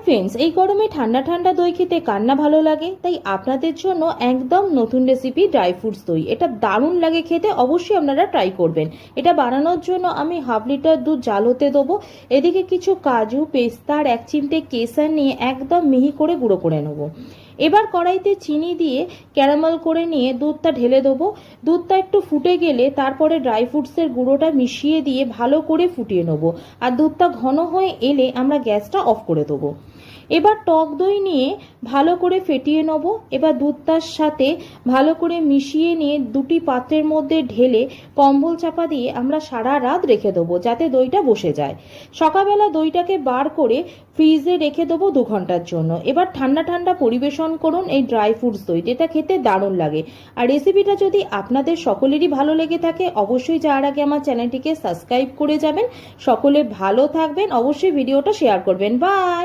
Friends, এই গরমে ঠান্ডা ঠান্ডা দই খেতে কার না ভালো লাগে। তাই আপনাদের জন্য একদম নতুন রেসিপি ড্রাই ফ্রুটস দই। এটা দারুণ লাগে খেতে, অবশ্যই আপনারা ট্রাই করবেন। এটা বানানোর জন্য আমি হাফ লিটার দুধ জাল হতে দেবো। এদিকে কিছু কাজু, পেস্তা আর 1 চিমটে কেসর নিয়ে একদম মিহি করে গুঁড়ো করে নেবো। এবার কড়াইতে চিনি দিয়ে ক্যারামেল করে নিয়ে দুধটা ঢেলে দেবো। দুধটা একটু ফুটে গেলে তারপরে ড্রাই ফ্রুটসের গুঁড়োটা মিশিয়ে দিয়ে ভালো করে ফুটিয়ে নেবো। আর দুধটা ঘন হয়ে এলে আমরা গ্যাসটা অফ করে দেবো। এবার টক দই নিয়ে ভালো করে ফেটিয়ে নেব। এবার দুধটার সাথে ভালো করে মিশিয়ে নিয়ে দুটি পাত্রের মধ্যে ঢেলে কম্বল চাপা দিয়ে আমরা সারা রাত রেখে দেবো, যাতে দইটা বসে যায়। সকালবেলা দইটাকে বার করে ফ্রিজে রেখে দেবো 2 ঘন্টার জন্য। এবার ঠান্ডা ঠান্ডা পরিবেশন করুন এই ড্রাই ফ্রুটস দই, যেটা খেতে দারুণ লাগে। আর রেসিপিটা যদি আপনাদের সকলেরই ভালো লেগে থাকে, অবশ্যই যাওয়ার আগে আমার চ্যানেলটিকে সাবস্ক্রাইব করে যাবেন। সকলে ভালো থাকবেন, অবশ্যই ভিডিওটা শেয়ার করবেন। বাই।